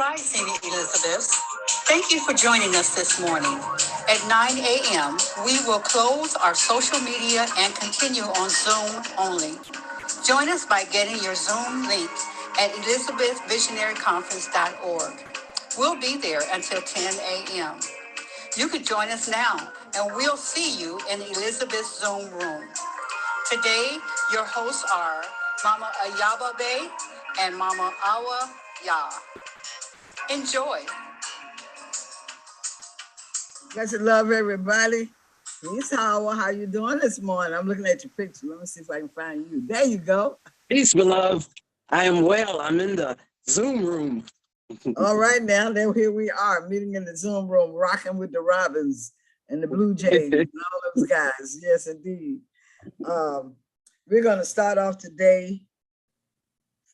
Rising, Elizabeth. Thank you for joining us this morning. At 9 a.m., we will close our social media and continue on Zoom only. Join us by getting your Zoom link at elizabethvisionaryconference.org. We'll be there until 10 a.m. You can join us now, and we'll see you in Elizabeth's Zoom room. Today, your hosts are Mama Ayaba Bay and Mama Awa Ya. Enjoy. Blessed love, everybody. Peace, how you doing this morning? I'm looking at your picture. Let me see if I can find you. There you go. Peace, beloved. I am well. I'm in the Zoom room. All right, now here we are, meeting in the Zoom room, rocking with the Robins and the Blue Jays and all those guys. Yes, indeed. We're going to start off today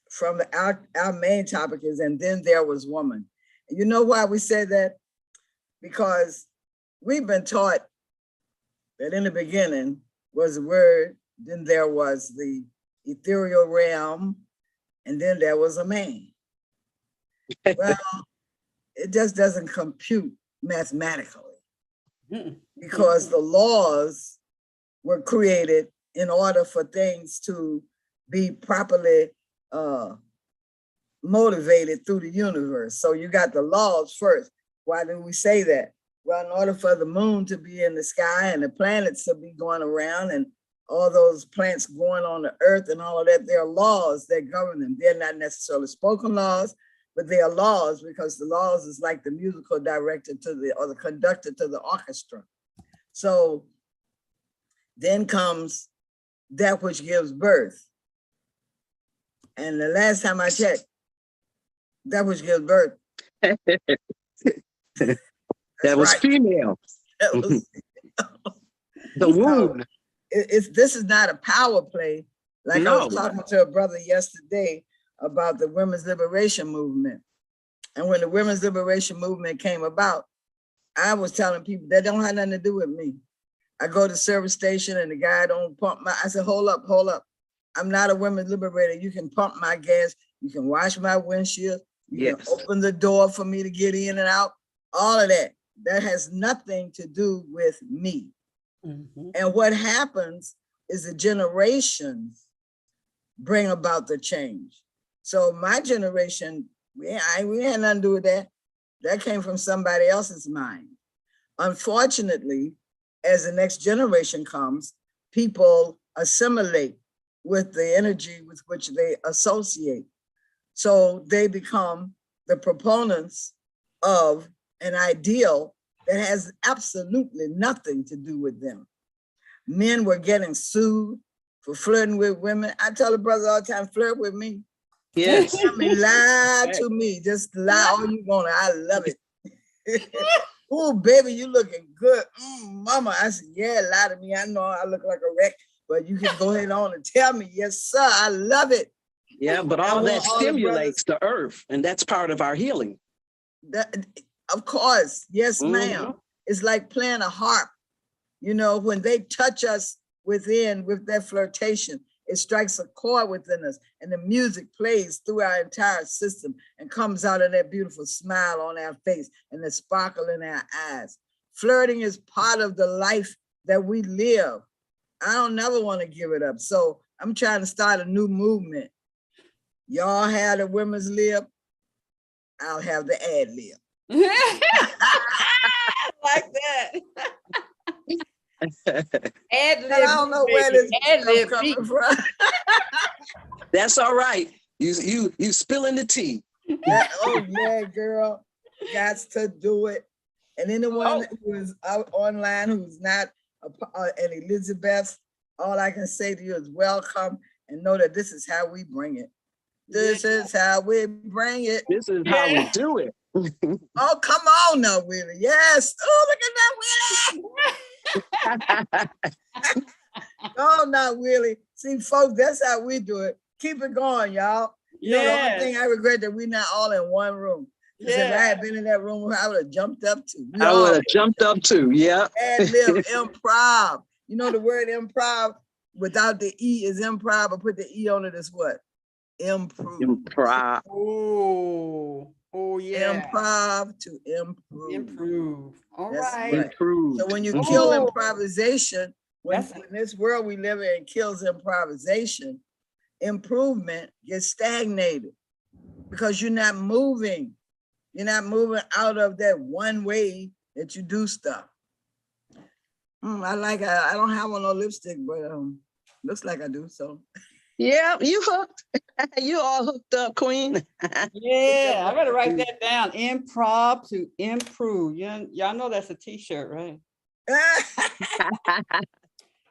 from our main topic is, and then there was woman. And you know why we say that? Because we've been taught that in the beginning was the word, then there was the ethereal realm, and then there was a man. Well, it just doesn't compute mathematically because the laws were created in order for things to be properly motivated through the universe. So you got the laws first. Why do we say that? Well, in order for the moon to be in the sky and the planets to be going around and all those plants going on the earth and all of that, there are laws that govern them. They're not necessarily spoken laws, but they are laws because the laws is like the musical director or the conductor to the orchestra. So then comes that which gives birth. And the last time I checked, that which gives birth. That was right. Female. That was, the womb. This is not a power play. Like no. I was talking to a brother yesterday about the women's liberation movement. And when the women's liberation movement came about, I was telling people that don't have nothing to do with me. I go to the service station and the guy don't pump I said, hold up. I'm not a women's liberator. You can pump my gas. You can wash my windshield. You can open the door for me to get in and out. All of that. That has nothing to do with me. Mm-hmm. And what happens is the generations bring about the change. So my generation, we had nothing to do with that. That came from somebody else's mind. Unfortunately, as the next generation comes, people assimilate with the energy with which they associate. So they become the proponents of an ideal that has absolutely nothing to do with them. Men were getting sued for flirting with women. I tell the brother all the time, flirt with me. Yes. I mean, lie to me. Just lie all you want. I love it. Oh, baby, you looking good. Mama, I said, yeah, lie to me. I know I look like a wreck, but you can go ahead on and tell me, yes, sir, I love it. Yeah, but all that stimulates the earth, and that's part of our healing. Of course, yes, ma'am. It's like playing a harp. You know, when they touch us within with that flirtation, it strikes a chord within us and the music plays through our entire system and comes out of that beautiful smile on our face and the sparkle in our eyes. Flirting is part of the life that we live. I don't never want to give it up. So I'm trying to start a new movement. Y'all have the women's lib, I'll have the ad lib. Like that. I don't know where this is coming from. That's all right. You spilling the tea. Oh yeah, girl, got to do it. And anyone who is out online who's not an Elizabeth, all I can say to you is welcome and know that this is how we bring it. This is how we bring it. This is how we do it. Oh, come on now, Willie. Yes. Oh, look at that, Willie. Oh, no, Willie. See, folks, that's how we do it. Keep it going, y'all. You know, the only thing I regret that we're not all in one room. Because if I had been in that room, I would have jumped up too. I would have jumped up too, yeah. Ad-lib, improv. You know the word improv without the E is improv, but put the E on it is what? Improve. Improv. Oh. Oh, yeah. Improv to improve. Improve. All That's right. right. Improved. So when you Mhm. kill Oh. improvisation, when That's this world we live in kills improvisation, improvement gets stagnated because you're not moving. You're not moving out of that one way that you do stuff. I don't have on no lipstick, but looks like I do. So Yeah, you hooked. You all hooked up, Queen. yeah, I gotta write that down. Improv to improve. Y'all know that's a t-shirt, right?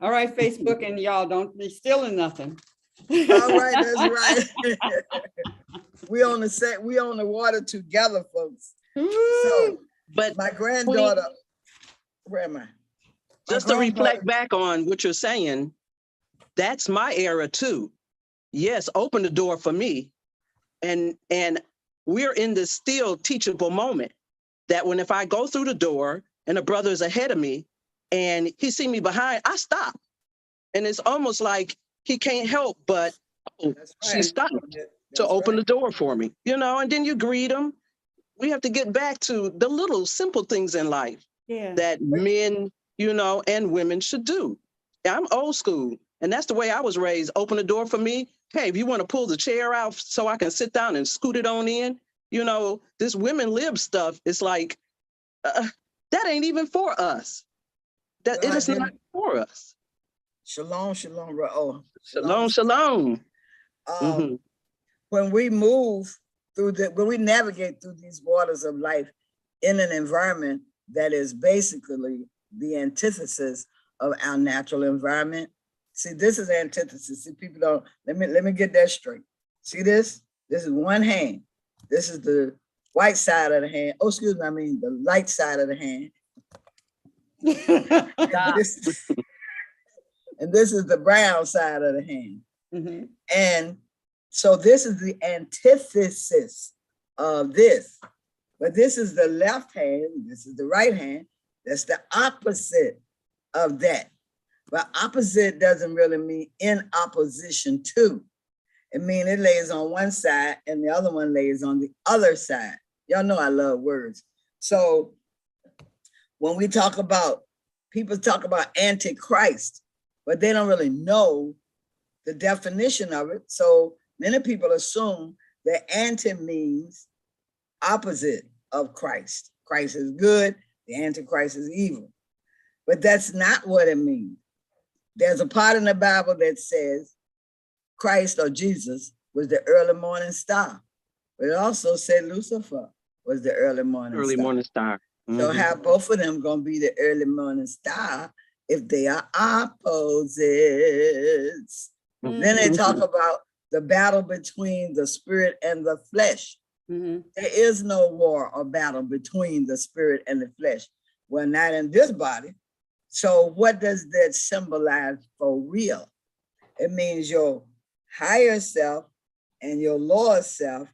All right, Facebook, and y'all don't be stealing nothing. All right, that's right. we on the water together, folks. So But my Queen, granddaughter, where am I? just to reflect back on what you're saying, that's my era too. Yes, open the door for me. And we're in this still teachable moment that when if I go through the door and a brother is ahead of me and he see me behind, I stop. And it's almost like he can't help but, she stopped to open the door for me, and then you greet him. We have to get back to the little simple things in life that men, and women should do. I'm old school, and that's the way I was raised. Open the door for me. Hey, if you want to pull the chair out so I can sit down and scoot it on in, this women lib stuff is like, that ain't even for us. That it is not for us. Shalom, shalom. Shalom, shalom. When we move when we navigate through these waters of life in an environment that is basically the antithesis of our natural environment. See, this is antithesis. See, people don't, let me get that straight. See this? This is one hand. This is the white side of the hand. Oh, excuse me, I mean the light side of the hand. and this is the brown side of the hand. Mm-hmm. And so this is the antithesis of this. But this is the left hand, this is the right hand. That's the opposite of that. But opposite doesn't really mean in opposition to. It means it lays on one side and the other one lays on the other side. Y'all know I love words. So when we talk about, people talk about antichrist, but they don't really know the definition of it. So many people assume that anti means opposite of Christ. Christ is good, the antichrist is evil. But that's not what it means. There's a part in the Bible that says Christ or Jesus was the early morning star. But it also said Lucifer was the early morning star. Mm-hmm. So how both of them gonna be the early morning star if they are opposites? Mm-hmm. Then they talk about the battle between the spirit and the flesh. Mm-hmm. There is no war or battle between the spirit and the flesh. Well, not in this body. So what does that symbolize for real? It means your higher self and your lower self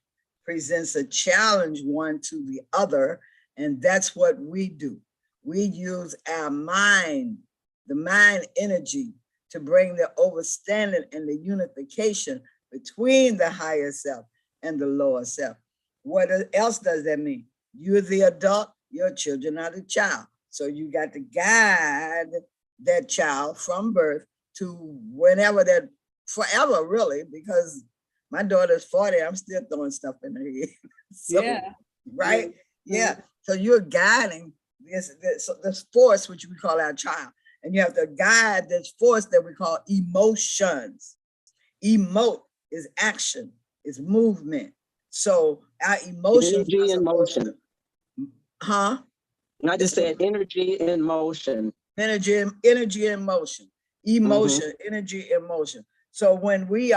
presents a challenge one to the other. And that's what we do. We use our mind, the mind energy, to bring the overstanding and the unification between the higher self and the lower self. What else does that mean? You're the adult, your children are the child. So you got to guide that child from birth to whenever that, forever really, because my daughter's 40, I'm still throwing stuff in her head. So, yeah. Right? Yeah. So you're guiding this force, which we call our child. And you have to guide this force that we call emotions. Emote is action, is movement. So our emotions energy in motion. I just said energy in motion. Energy in motion. Emotion, energy in motion. So when we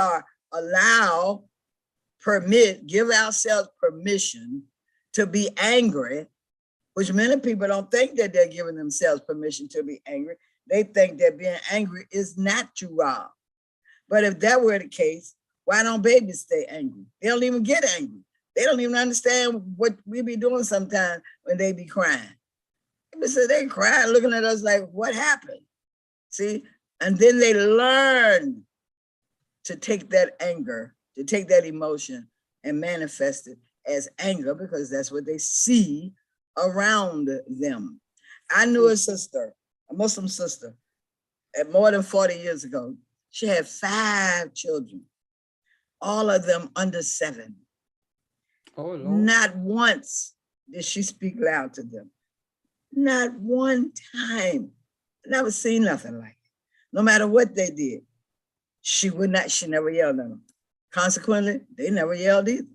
give ourselves permission to be angry, which many people don't think that they're giving themselves permission to be angry. They think that being angry is natural. But if that were the case, why don't babies stay angry? They don't even get angry. They don't even understand what we be doing sometimes when they be crying. They cry looking at us like, what happened? See? And then they learn to take that anger, to take that emotion and manifest it as anger because that's what they see around them. I knew a sister, a Muslim sister, at more than 40 years ago. She had 5 children, all of them under 7. Oh, Lord. Not once did she speak loud to them. Not one time. Never seen nothing like it. No matter what they did, she never yelled at them. Consequently, they never yelled either.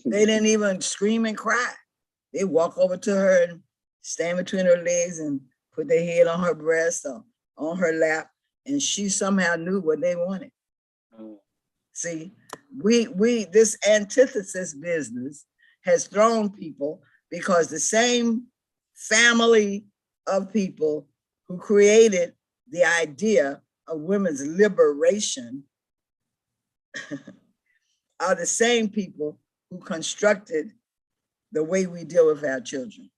They didn't even scream and cry. They walk over to her and stand between her legs and put their head on her breast or on her lap, and she somehow knew what they wanted. See, this antithesis business has thrown people because the same family of people who created the idea of women's liberation are the same people who constructed the way we deal with our children.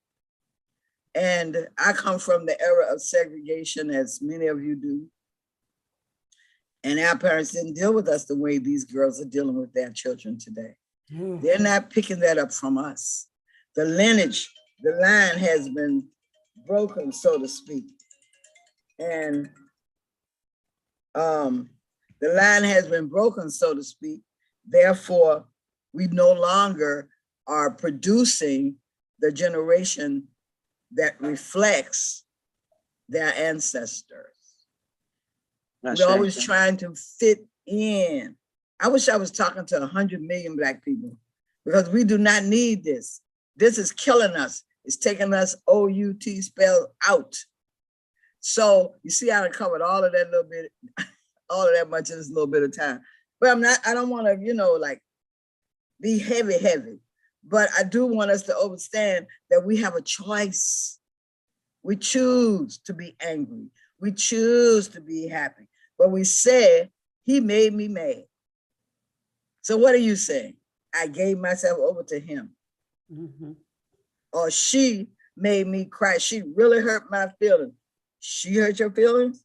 And I come from the era of segregation, as many of you do. And our parents didn't deal with us the way these girls are dealing with their children today. They're not picking that up from us. The lineage, the line has been broken, so to speak. And the line has been broken, so to speak. Therefore, we no longer are producing the generation that reflects their ancestors. We're always trying to fit in. I wish I was talking to 100 million Black people because we do not need this. This is killing us. It's taking us O-U-T spelled out. So you see how I covered all of that little bit, all of that much in this little bit of time. But I don't want to, like be heavy. But I do want us to understand that we have a choice. We choose to be angry. We choose to be happy. But we said, he made me mad. So what are you saying? I gave myself over to him. Mm-hmm. Or she made me cry. She really hurt my feelings. She hurt your feelings?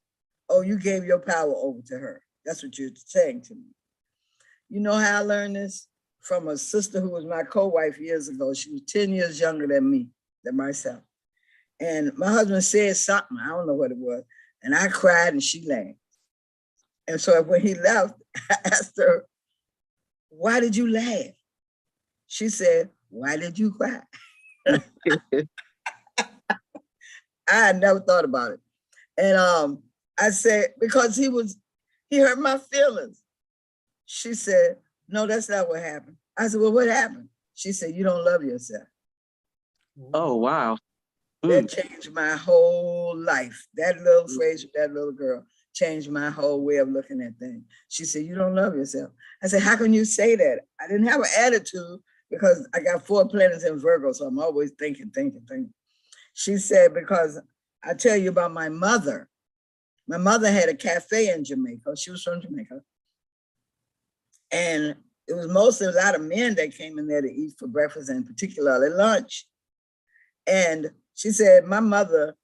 Oh, you gave your power over to her. That's what you're saying to me. You know how I learned this? From a sister who was my co-wife years ago. She was 10 years younger than myself. And my husband said something, I don't know what it was. And I cried and she laughed. And so when he left, I asked her, why did you laugh? She said, why did you cry? I had never thought about it. And I said, because he hurt my feelings. She said, no, that's not what happened. I said, well, what happened? She said, you don't love yourself. Oh, wow. That changed my whole life. That little phrase with that little girl changed my whole way of looking at things. She said, you don't love yourself. I said, how can you say that? I didn't have an attitude because I got 4 planets in Virgo, so I'm always thinking. She said, because I tell you about my mother. My mother had a cafe in Jamaica. She was from Jamaica. And it was mostly a lot of men that came in there to eat for breakfast and particularly lunch. And she said, my mother,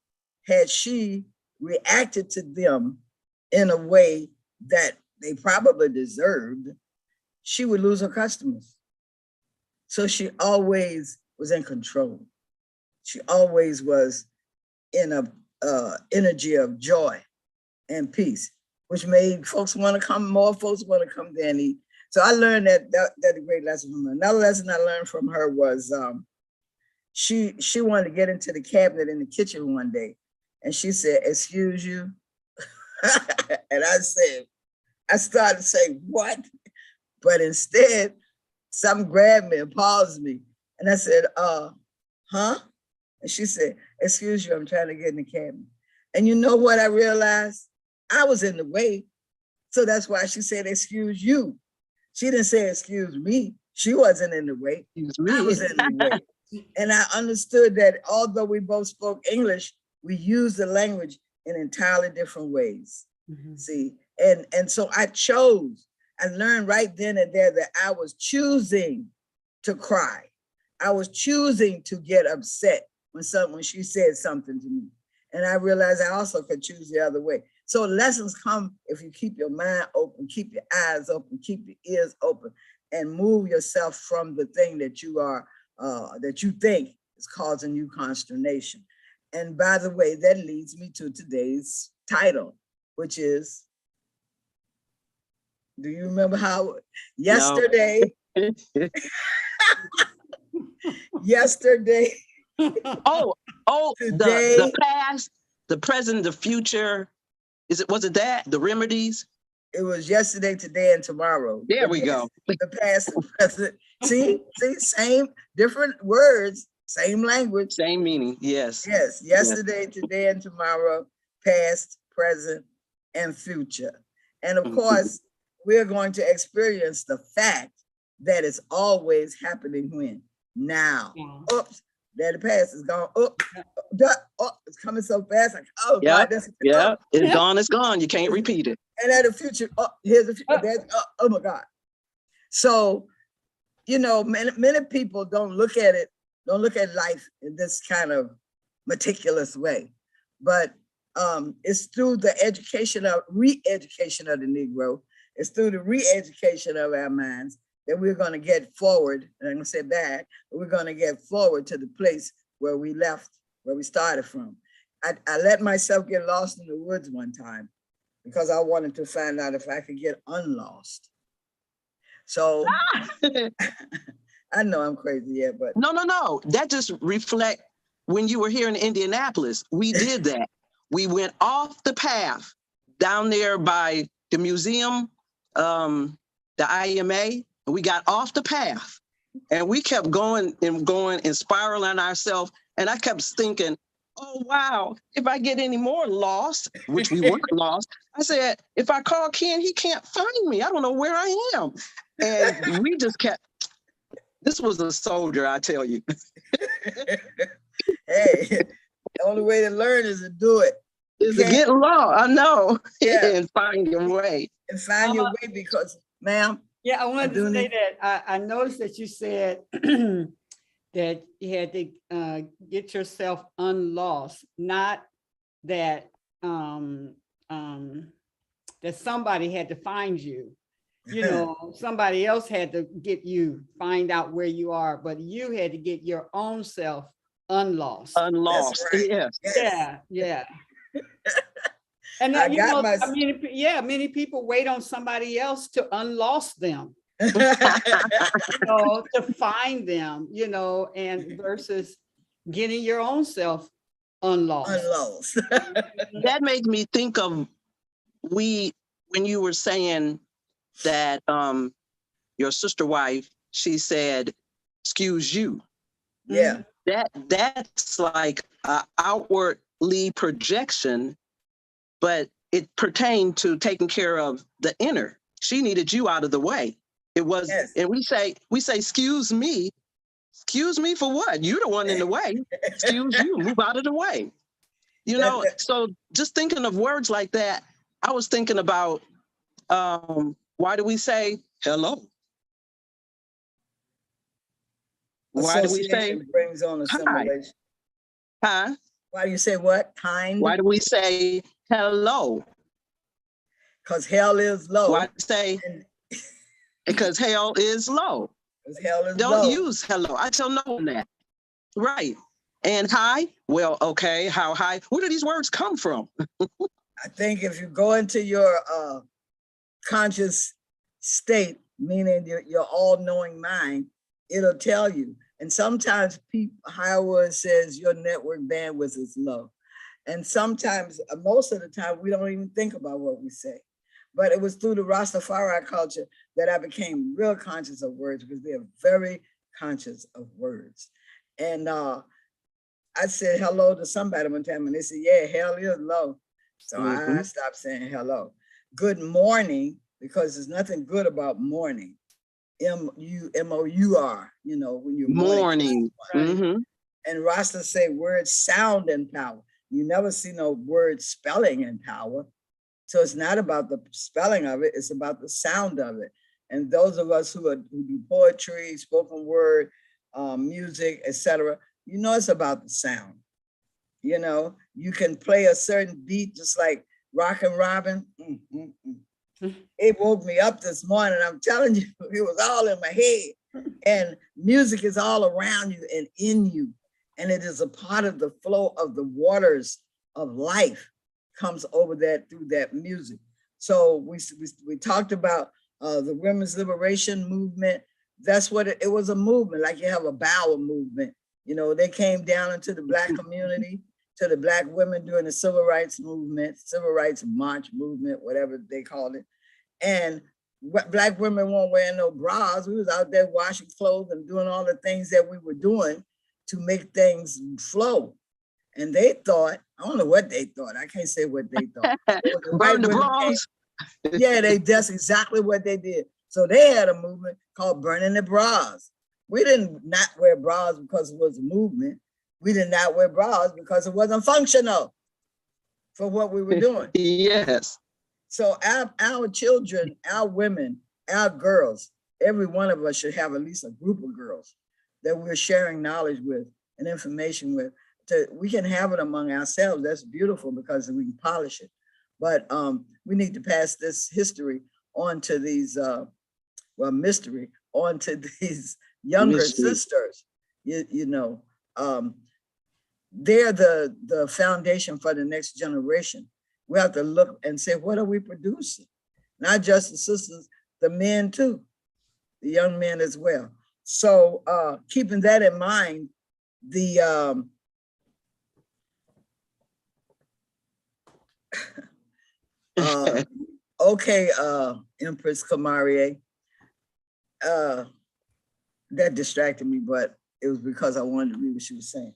had she reacted to them in a way that they probably deserved, she would lose her customers. So she always was in control. She always was in a energy of joy and peace, which made folks want to come, more folks want to come there and eat. So I learned that a great lesson from her. Another lesson I learned from her was she wanted to get into the cabinet in the kitchen one day. And she said, excuse you. And I started saying, what? But instead, something grabbed me and paused me. And I said, huh? And she said, excuse you, I'm trying to get in the cabinet. And you know what I realized? I was in the way. So that's why she said, excuse you. She didn't say, excuse me. She wasn't in the way. I was in the way. And I understood that although we both spoke English, we used the language in entirely different ways. Mm-hmm. See, and so I learned right then and there that I was choosing to cry. I was choosing to get upset when she said something to me. And I realized I also could choose the other way. So lessons come if you keep your mind open, keep your eyes open, keep your ears open. and move yourself from the thing that you are, that you think is causing you consternation. And by the way, that leads me to today's title, which is, do you remember how yesterday, yesterday, today, the past, the present, the future. Was it that? The remedies? It was yesterday, today, and tomorrow. There we go. The past, the present. See, same, different words, same language. Same meaning, yes. Yes, yesterday, today, and tomorrow, past, present, and future. And of course, we're going to experience the fact that it's always happening when? Now. Yeah. Oops, that the past is gone. It's coming so fast. Like, oh, yep. God, it's gone, it's gone. You can't repeat it. And at the future, here's the future. Oh my God. So, you know, many people don't look at life in this kind of meticulous way. But it's through the re-education of the Negro. It's through the re-education of our minds that we're going to get forward. And I'm going to say back, but we're going to get forward to the place where we left, where we started from. I let myself get lost in the woods one time because I wanted to find out if I could get unlost. So I know I'm crazy, yeah, but no. That just reflect when you were here in Indianapolis. We did that. We went off the path down there by the museum, the IMA. We got off the path, and we kept going and spiraling ourselves. And I kept thinking, oh wow, if I get any more lost, which we weren't lost, I said, if I call Ken, he can't find me. I don't know where I am. And we just kept. This was a soldier, I tell you. Hey, the only way to learn is to do it. Is to get lost, I know, yeah. And find your way. And find your way because, ma'am. Yeah, I wanted to say that I noticed that you said that you had to get yourself unlost, not that that somebody had to find you. You know, somebody else had to get you, find out where you are, but you had to get your own self unlost. Unlost, right. Yes. Yeah. And you know, many people wait on somebody else to unlost them. You know, to find them, you know, and versus getting your own self unlost. That made me think of when you were saying that your sister wife, she said, excuse you. Yeah. That's like an outwardly projection, but it pertained to taking care of the inner. She needed you out of the way. It was, and we say, excuse me for what? You're the one in the way. Excuse you, move out of the way. You know, so just thinking of words like that, I was thinking about, why do we say hello? Why do we say brings on assimilation? Huh? Why do you say what? Kind? Why do we say hello? Because hell is low. Why say? Because hell is low. Hell is Don't low. use hello. I tell no one that. Right. And hi? Well, okay, how high? Where do these words come from? I think if you go into your conscious state, meaning your all-knowing mind, it'll tell you. And sometimes Howard says your network bandwidth is low. And sometimes, most of the time, we don't even think about what we say. But it was through the Rastafari culture that I became real conscious of words, because they're very conscious of words. And I said hello to somebody one time, and they said, yeah, hell is low. So I stopped saying hello. Good morning, because there's nothing good about morning. M-O-U-R, you know, when you're morning. And Rasta say words sound in power. You never see no word spelling in power. So it's not about the spelling of it, it's about the sound of it. And those of us who do poetry, spoken word, music, etc., you know it's about the sound. You know, you can play a certain beat just like Rock and Robin. It woke me up this morning. I'm telling you, it was all in my head. And music is all around you and in you. And it is a part of the flow of the waters of life comes over that through that music. So we talked about the women's liberation movement. That's what it was, a movement, like you have a bowel movement. You know, they came down into the Black community, to the Black women during the civil rights movement, civil rights march movement, whatever they called it. And Black women weren't wearing no bras. We was out there washing clothes and doing all the things that we were doing to make things flow. And they thought, I don't know what they thought. I can't say what they thought. Burn the bras. Yeah, that's exactly what they did. So they had a movement called Burning the Bras. We didn't not wear bras because it was a movement. We did not wear bras because it wasn't functional for what we were doing. Yes. So our children, our women, our girls, every one of us should have at least a group of girls that we're sharing knowledge with and information with. We can have it among ourselves. That's beautiful because we can polish it. But we need to pass this history on to these, mystery, on to these younger sisters. You know, they're the foundation for the next generation. We have to look and say, what are we producing? Not just the sisters, the men too, the young men as well. So keeping that in mind, the okay, Empress Kamarie, that distracted me, but it was because I wanted to read what she was saying.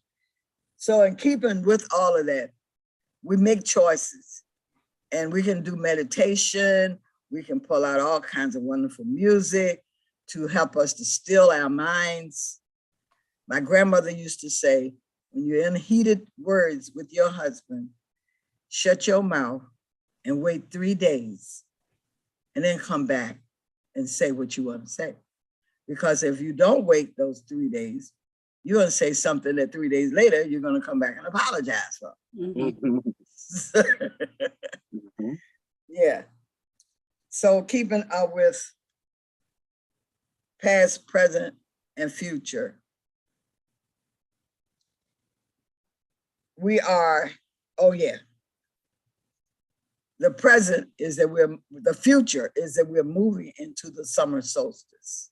So in keeping with all of that, we make choices, and we can do meditation. We can pull out all kinds of wonderful music to help us to still our minds. My grandmother used to say, when you're in heated words with your husband, shut your mouth and wait 3 days and then come back and say what you want to say. Because if you don't wait those 3 days, you're going to say something that 3 days later, you're going to come back and apologize for. Mm-hmm. Mm-hmm. Yeah. So keeping up with past, present, and future. We are, the present is that the future is that we're moving into the summer solstice.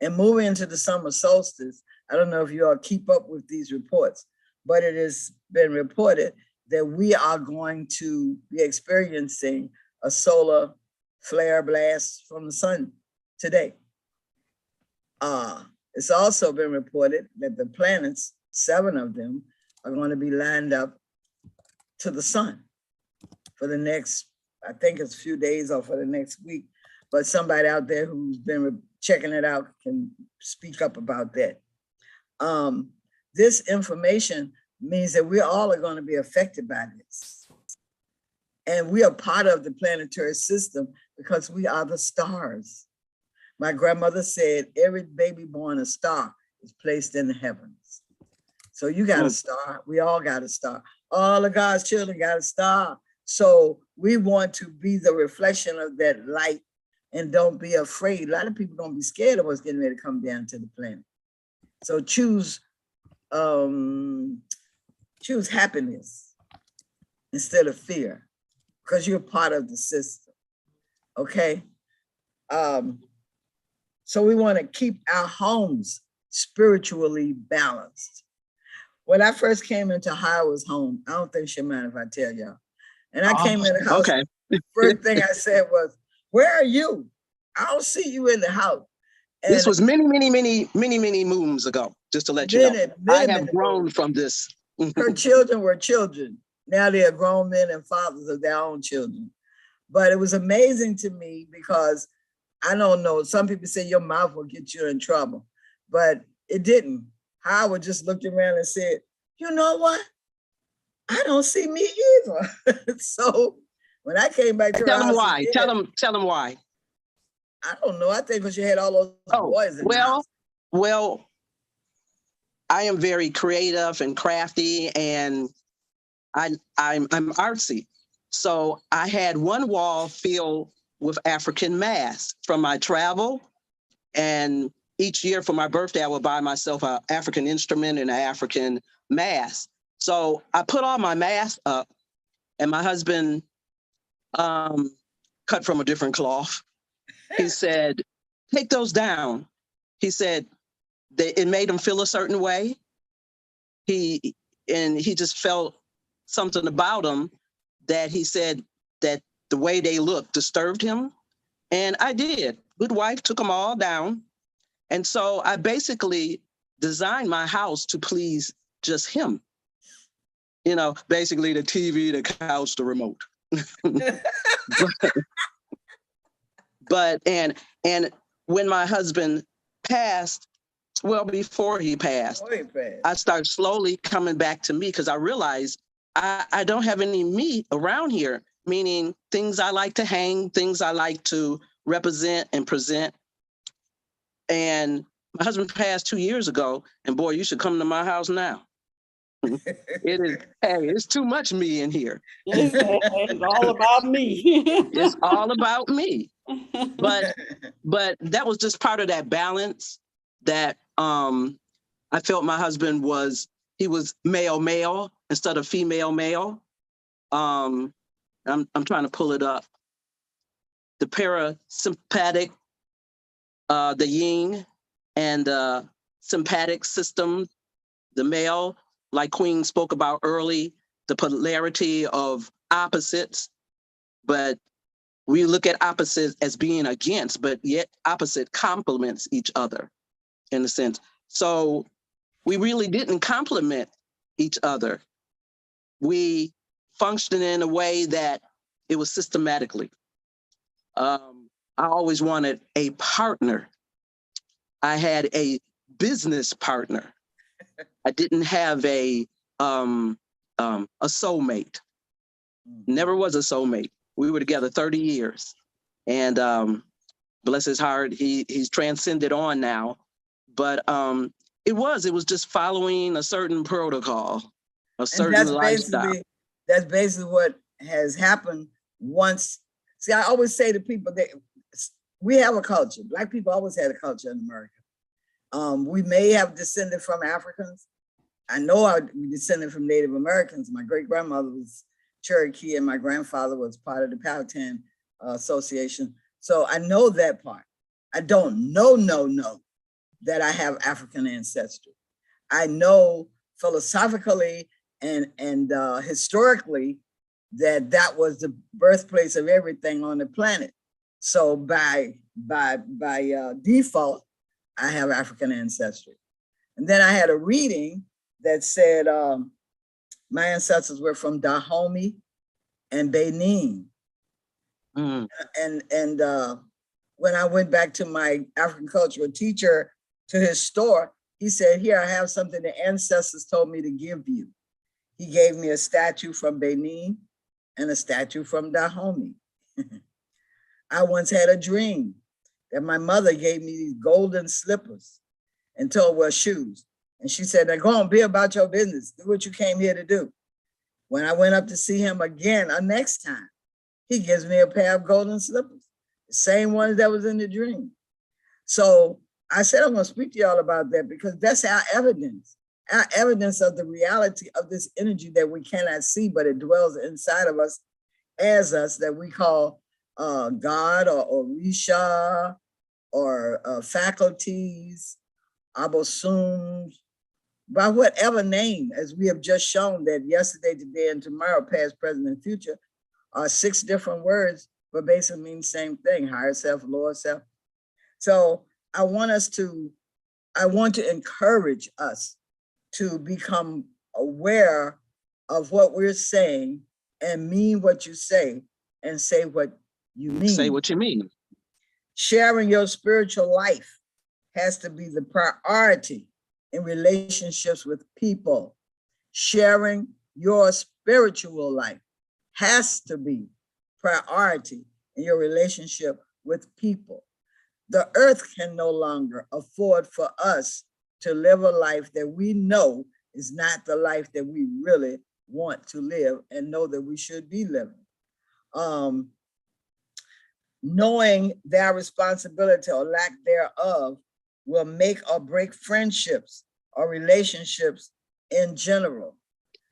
And moving into the summer solstice, I don't know if you all keep up with these reports, but it has been reported that we are going to be experiencing a solar flare blast from the sun today. It's also been reported that the planets, 7 of them, are going to be lined up to the sun for the next, I think it's a few days or for the next week. But somebody out there who's been checking it out can speak up about that. This information means that we all are going to be affected by this. And we are part of the planetary system because we are the stars. My grandmother said, every baby born a star is placed in the heavens. So you got a star. We all got a star. All of God's children got a star. So we want to be the reflection of that light and don't be afraid. A lot of people are going to be scared of what's getting ready to come down to the planet. So choose happiness instead of fear, because you're part of the system, okay? So we want to keep our homes spiritually balanced. When I first came into Howard's home, I don't think she'll mind if I tell y'all. And I came in the house, okay. First thing I said was, where are you? I don't see you in the house. And this was many moons ago, just to let you know. I have grown from this. Her children were children. Now they are grown men and fathers of their own children. But it was amazing to me because I don't know, some people say your mouth will get you in trouble, but it didn't. Howard just looked around and said, you know what? I don't see me either. So when I came back to her house, why. Tell them why. I don't know. I think because you had all those boys in the house. Well, I am very creative and crafty, and I'm artsy. So I had one wall filled with African masks from my travel. And each year for my birthday, I would buy myself an African instrument and an African mask. So I put all my masks up, and my husband cut from a different cloth. He said, take those down. He said that it made him feel a certain way. He just felt something about him that he said that the way they looked disturbed him. And I did. Good wife took them all down. And so I basically designed my house to please just him. You know, basically the TV, the couch, the remote. but when my husband passed, well, before he passed, I started slowly coming back to me because I realized I don't have any me around here, meaning things I like to hang, things I like to represent and present. And my husband passed 2 years ago, and boy, you should come to my house now. It's too much me in here. It's all about me. It's all about me. But that was just part of that balance that I felt my husband was male instead of female. I'm trying to pull it up. The parasympathetic, the yin, and the sympathetic system, the male, like Queen spoke about early, the polarity of opposites, but we look at opposites as being against, but yet opposite complements each other in a sense. So we really didn't complement each other. We functioned in a way that it was systematically. I always wanted a partner. I had a business partner. I didn't have a soulmate. Never was a soulmate. We were together 30 years. And bless his heart, he's transcended on now. But it was just following a certain protocol, a certain lifestyle. That's basically what has happened once. See, I always say to people that we have a culture. Black people always had a culture in America. We may have descended from Africans. I know we descended from Native Americans. My great-grandmother was Cherokee and my grandfather was part of the Powhatan Association. So I know that part. I don't know that I have African ancestry. I know philosophically and historically that was the birthplace of everything on the planet. So by default, I have African ancestry. And then I had a reading that said my ancestors were from Dahomey and Benin. And when I went back to my African cultural teacher to his store, he said, here, I have something the ancestors told me to give you. He gave me a statue from Benin and a statue from Dahomey. I once had a dream that my mother gave me these golden slippers and told, well, shoes. And she said, now go on, be about your business. Do what you came here to do. When I went up to see him again, next time, he gives me a pair of golden slippers, the same ones that was in the dream. So I said, I'm gonna speak to y'all about that because that's our evidence of the reality of this energy that we cannot see, but it dwells inside of us as us, that we call God or Risha or faculties, Abosums, by whatever name, as we have just shown that yesterday, today, and tomorrow, past, present, and future, are 6 different words, but basically mean the same thing, higher self, lower self. So I want to encourage us to become aware of what we're saying and mean what you say and say what you mean. Say what you mean. Sharing your spiritual life has to be the priority in relationships with people. Sharing your spiritual life has to be priority in your relationship with people. The earth can no longer afford for us to live a life that we know is not the life that we really want to live and know that we should be living. knowing their responsibility or lack thereof will make or break friendships or relationships in general.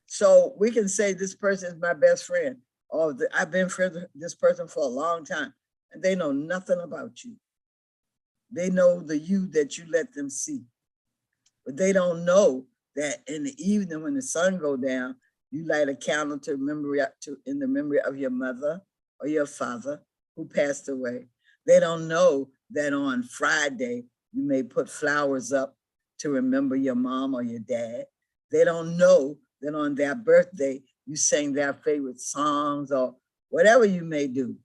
So we can say this person is my best friend, or I've been friends with this person for a long time, and they know nothing about you. They know the you that you let them see, but they don't know that in the evening when the sun go down, you light a candle in the memory of your mother or your father who passed away. They don't know that on Friday, you may put flowers up to remember your mom or your dad. They don't know that on their birthday, you sing their favorite songs or whatever you may do.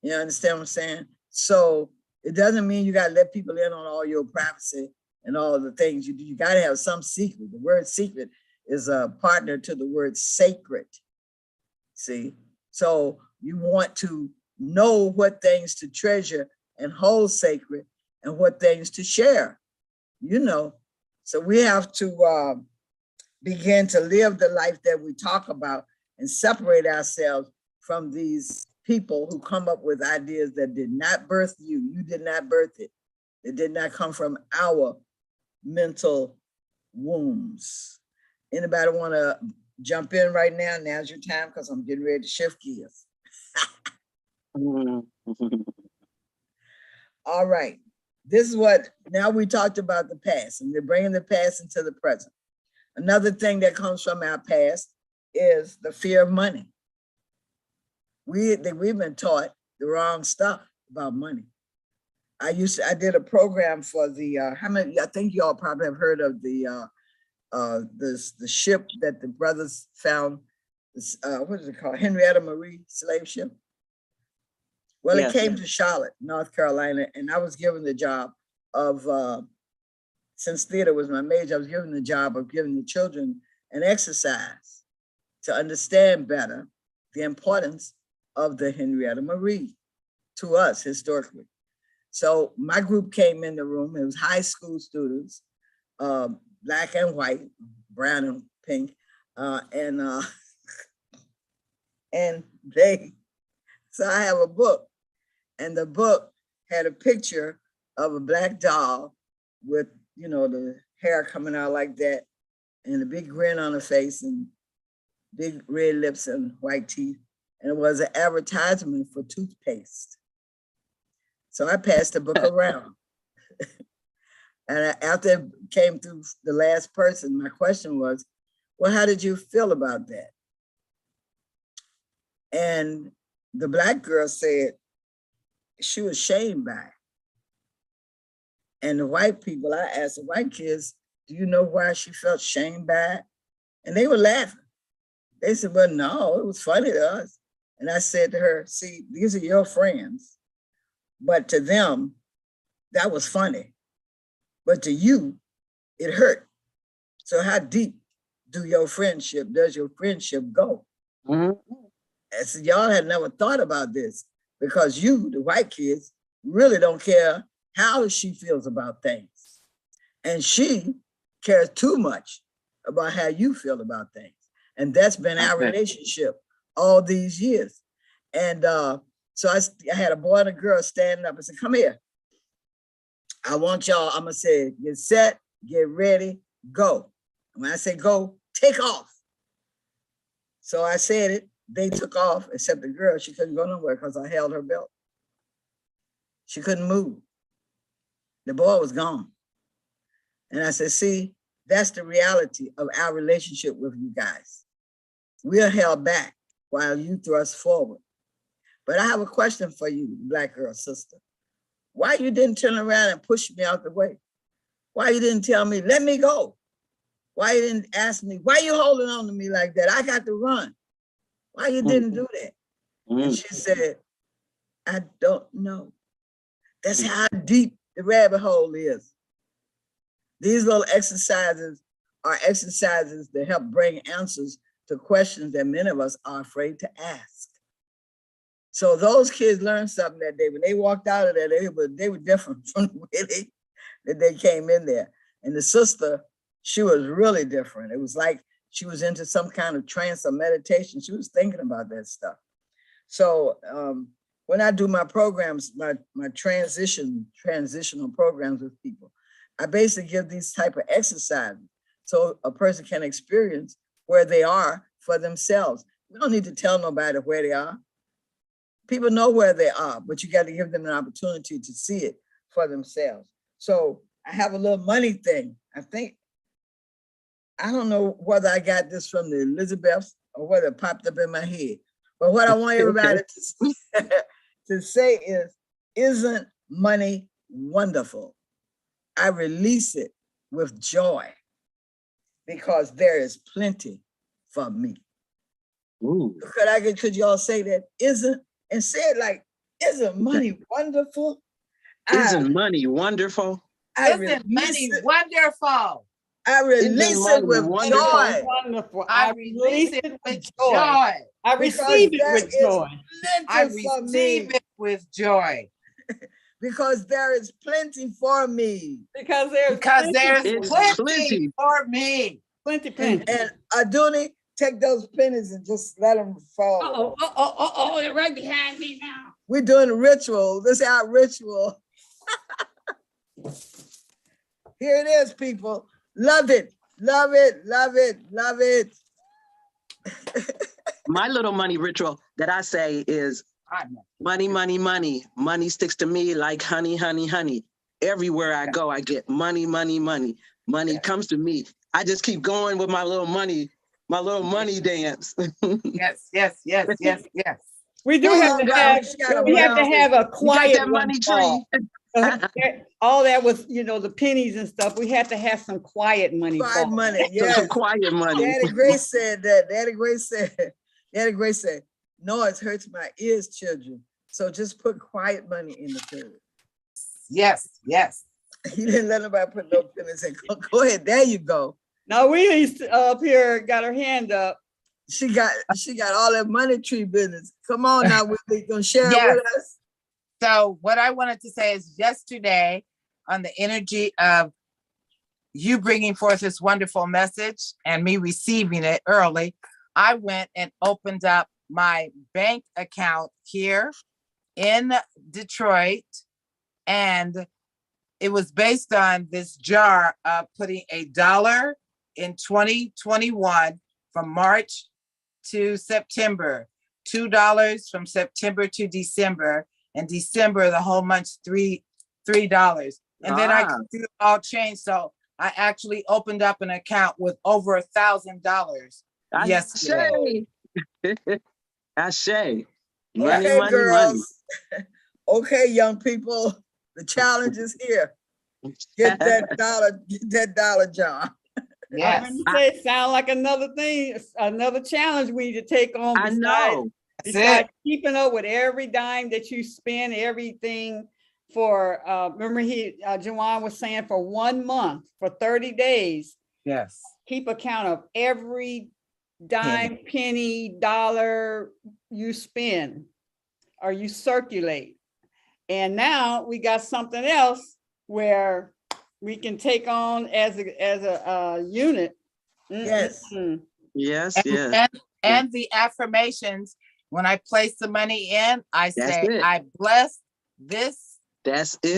You understand what I'm saying? So it doesn't mean you got to let people in on all your privacy and all the things you do. You got to have some secret. The word secret is a partner to the word sacred. See? So you want to know what things to treasure and hold sacred and what things to share, you know. So we have to begin to live the life that we talk about and separate ourselves from these people who come up with ideas that did not birth you. You did not birth it. It did not come from our mental wombs. Anybody want to jump in right now? Now's your time, because I'm getting ready to shift gears. All right. This is what, now we talked about the past, and they're bringing the past into the present. Another thing that comes from our past is the fear of money. We've been taught the wrong stuff about money. I did a program for the, I think y'all probably have heard of the ship that the brothers found, what is it called? Henrietta Marie slave ship. Well, yes. It came to Charlotte, North Carolina, and I was given the job of, since theater was my major, I was given the job of giving the children an exercise to understand better the importance of the Henrietta Marie to us historically. So my group came in the room. It was high school students, black and white, brown and pink, and so I have a book, and the book had a picture of a black doll with, you know, the hair coming out like that, and a big grin on her face, and big red lips and white teeth. And it was an advertisement for toothpaste. So I passed the book around. And after it came through the last person, my question was, well, how did you feel about that? And the black girl said she was shamed by it. And the white people, I asked the white kids, do you know why she felt shamed by it? And they were laughing. They said, well, no, it was funny to us. And I said to her, see, these are your friends, but to them, that was funny. But to you, it hurt. So how deep does your friendship go? Mm-hmm. I said, y'all had never thought about this, because you, the white kids, really don't care how she feels about things. And she cares too much about how you feel about things. And that's been our relationship all these years. And so I had a boy and a girl standing up and said, come here. I want y'all, I'm gonna say, get set, get ready, go. And when I say go, take off. So I said it, they took off, except the girl, she couldn't go nowhere because I held her belt. She couldn't move. The boy was gone. And I said, see, that's the reality of our relationship with you guys. We're held back while you thrust forward. But I have a question for you, black girl sister. Why you didn't turn around and push me out the way? Why you didn't tell me, let me go? Why you didn't ask me, why you holding on to me like that? I got to run. Why you didn't do that? And she said, I don't know. That's how deep the rabbit hole is. These little exercises are exercises that help bring answers to questions that many of us are afraid to ask. So those kids learned something that day. When they walked out of there, they were different from the way they came in there. And the sister, she was really different. It was like she was into some kind of trance or meditation. She was thinking about that stuff. So when I do my programs, my transitional programs with people, I basically give these type of exercises so a person can experience where they are for themselves. We don't need to tell nobody where they are. People know where they are, but you got to give them an opportunity to see it for themselves. So I have a little money thing. I don't know whether I got this from the Elizabeths or whether it popped up in my head. But what I want everybody to say is, isn't money wonderful? I release it with joy because there is plenty for me. Ooh. Could y'all say that? And say it like, isn't money wonderful? Isn't money wonderful? Isn't money wonderful? I release it with joy. Wonderful. I release it with joy. I receive it with joy. I receive it with joy. Because there is plenty for me. Because there's plenty for me. Plenty. And Aduni, take those pennies and just let them fall. They're right behind me now. We're doing a ritual. This is our ritual. Here it is, people. Love it. Love it. Love it. Love it. My little money ritual that I say is money, money, money. Money sticks to me like honey, honey, honey. Everywhere I go, I get money, money, money. Money comes to me. I just keep going with my little money dance. Yes. We do have to have a quiet that money tree. All that was, the pennies and stuff. We had to have some quiet money. Quiet money, yes. Some quiet money. Daddy Grace said that. Daddy Grace said, noise hurts my ears, children. So just put quiet money in the food. Yes. He didn't let nobody put no pennies in. Go ahead, there you go. Now we up here got her hand up. She got all that money tree business. Come on now, we're gonna share it with us. So what I wanted to say is yesterday on the energy of you bringing forth this wonderful message and me receiving it early, I went and opened up my bank account here in Detroit. And it was based on this jar of putting $1 in 2021 from March to September, $2 from September to December, and December, the whole month's $3. And then I could do it all change. So I actually opened up an account with over $1,000 yesterday. Ashe. Okay, girls. Okay, young people. The challenge is here. Get that dollar, John. Yes. It sounds like another thing, another challenge we need to take on. I know. Besides keeping up with every dime that you spend, everything for, remember Jawan was saying for 1 month, for 30 days. Yes. Keep account of every dime, penny, dollar you spend or you circulate. And now we got something else where we can take on as a unit. Yes. Yes. And the affirmations, when I place the money in, I say, I bless this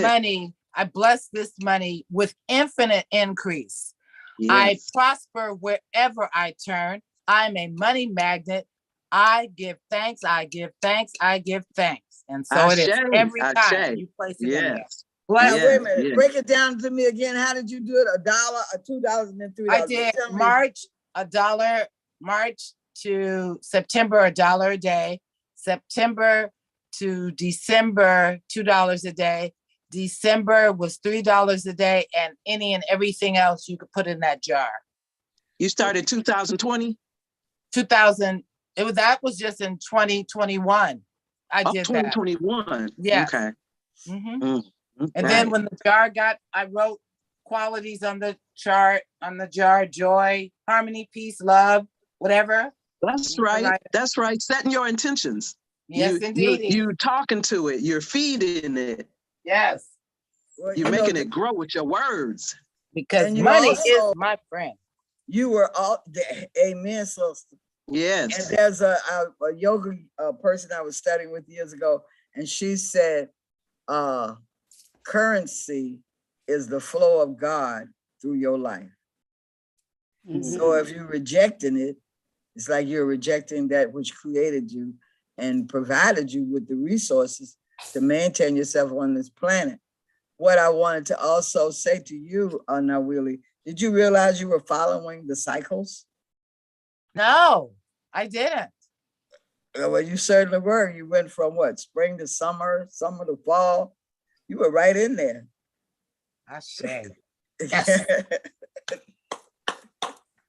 money. I bless this money with infinite increase. Yes. I prosper wherever I turn. I'm a money magnet. I give thanks. I give thanks. I give thanks. And so it is every time you place it in there. Now, wait a minute. Break it down to me again. How did you do it? $1, $2, and then $3. I did March, $1, March to September, $1 a day. September to December, $2 a day. December was $3 a day, and any and everything else you could put in that jar. You started 2020? That was just in 2021. I did 2021. That. Yes. Okay. Mm-hmm. Okay. And then when the jar I wrote qualities on the jar, joy, harmony, peace, love, whatever. That's right. That's right. Setting your intentions. Yes, indeed. You talking to it. You're feeding it. Yes. Well, you're making it grow with your words. Because money is my friend. You were all, amen, sister. Yes. And there's a yoga person I was studying with years ago, and she said, currency is the flow of God through your life. So if you're rejecting it, it's like you're rejecting that which created you and provided you with the resources to maintain yourself on this planet. What I wanted to also say to you, Nawili, did you realize you were following the cycles? No, I didn't. Well, you certainly were. You went from what? Spring to summer, summer to fall. You were right in there. I say. Yes.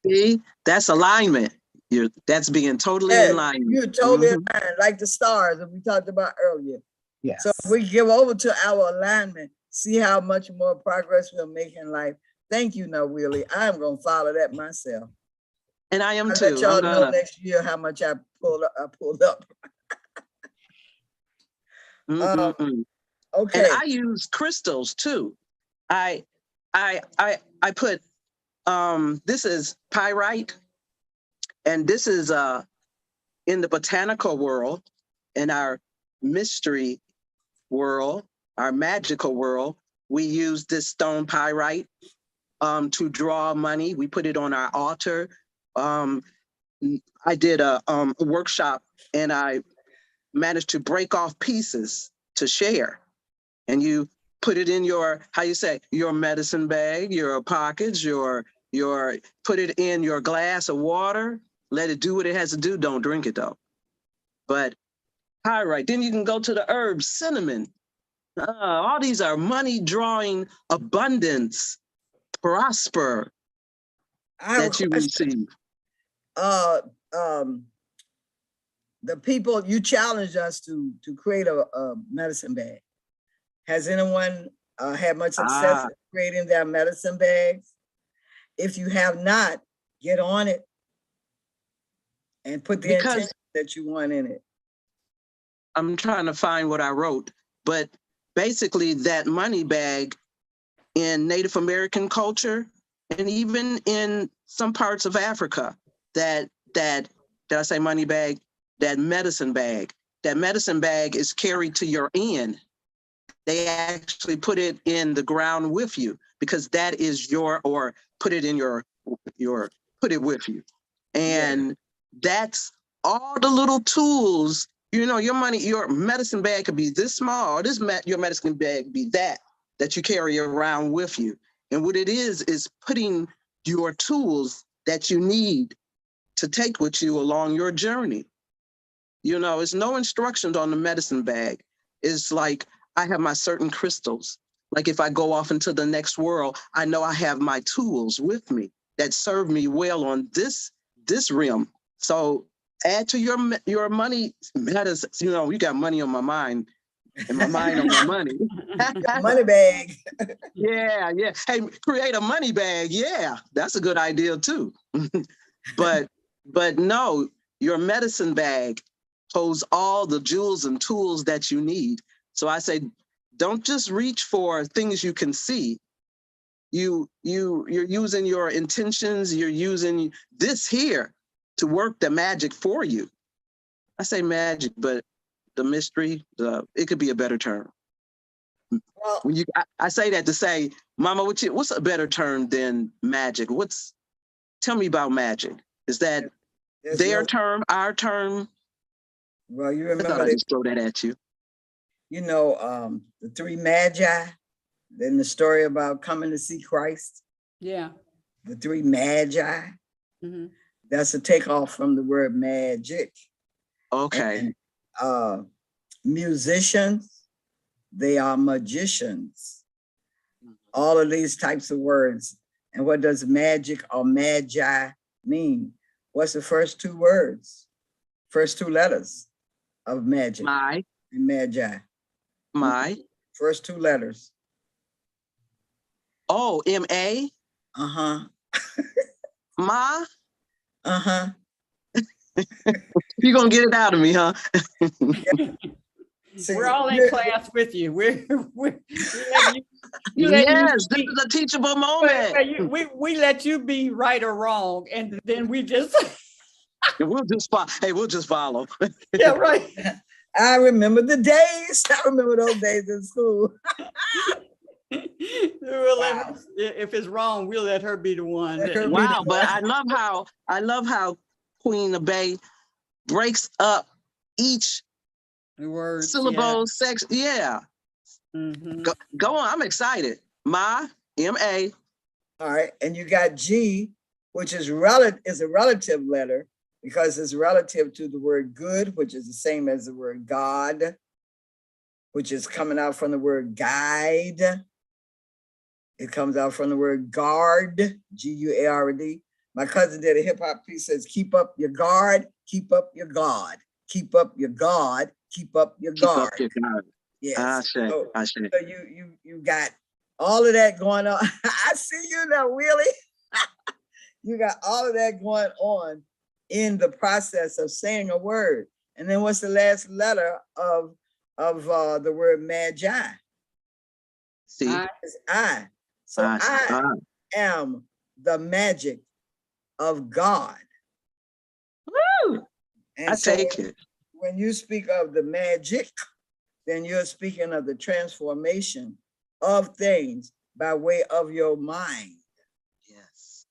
See, that's alignment. That's being totally in line. You're totally in line, like the stars that we talked about earlier. Yes. So if we give over to our alignment, see how much more progress we'll make in life. Thank you, Nawili. I'm going to follow that myself. And I am I'll too. let y'all know next year how much I pulled up. Okay. And I use crystals too. I put this is pyrite, and this is in the botanical world, in our mystery world, our magical world, we use this stone pyrite to draw money. We put it on our altar. I did a workshop, and I managed to break off pieces to share. And you put it in your, how you say, your medicine bag, your pockets, your put it in your glass of water, let it do what it has to do. Don't drink it though. But pyrite, then you can go to the herbs, cinnamon. All these are money drawing abundance, prosper that you receive. The people, you challenged us to create a medicine bag. Has anyone had much success in creating their medicine bags? If you have not, get on it and put the intention that you want in it. I'm trying to find what I wrote, but basically that money bag in Native American culture and even in some parts of Africa, did I say money bag? That medicine bag is carried to your end. They actually put it in the ground with you because that is or put it in put it with you. And that's all the little tools, your medicine bag could be this small, or your medicine bag be that you carry around with you. And what it is putting your tools that you need to take with you along your journey. It's no instructions on the medicine bag. It's like, I have my certain crystals. Like if I go off into the next world, I know I have my tools with me that serve me well on this realm. So add to your money medicine. You got money on my mind and my mind on my money. Money bag. Yeah. Hey, create a money bag. Yeah, that's a good idea too. But no, your medicine bag holds all the jewels and tools that you need. So I say, don't just reach for things you can see. You're using your intentions. You're using this here to work the magic for you. I say magic, but the mystery, it could be a better term. Well, I say that to say, Mama, what's a better term than magic? Tell me about magic. Is that their term, our term? Well, you remember I just throw that at you. The three Magi, then the story about coming to see Christ. Yeah. The three Magi. Mm-hmm. That's a takeoff from the word magic. Okay. And, musicians, they are magicians. All of these types of words. And what does magic or magi mean? What's the first two words? First two letters of magic. My. And magi. My. First two letters. Oh, M-A? Uh-huh. Ma? Uh-huh. You're going to get it out of me, huh? We're all in class with you. Yes, this is a teachable moment. We let you be right or wrong, and then we just We'll just follow. Hey, we'll just follow. Yeah, right. I remember the days. I remember those days in school. Wow. If it's wrong, we'll let her be the one. Let her be Wow, the but one. I love how Queen Abe breaks up each The words, syllable section. Yeah. Mhm. Go on. I'm excited. Ma, M-A. All right, and you got G, which is a relative letter because it's relative to the word good, which is the same as the word God, which is coming out from the word guide. It comes out from the word guard, G-U-A-R-D. My cousin did a hip hop piece, says, keep up your guard, keep up your God, keep up your God, keep up your Keep guard. up your guard. Yes. So you got all of that going on. I see you now, Willie. You got all of that going on in the process of saying a word. And then what's the last letter of the word Magi? See, it's I. So I am the magic of God. Woo! And I so take it. when you speak of the magic, then you're speaking of the transformation of things by way of your mind. Yes.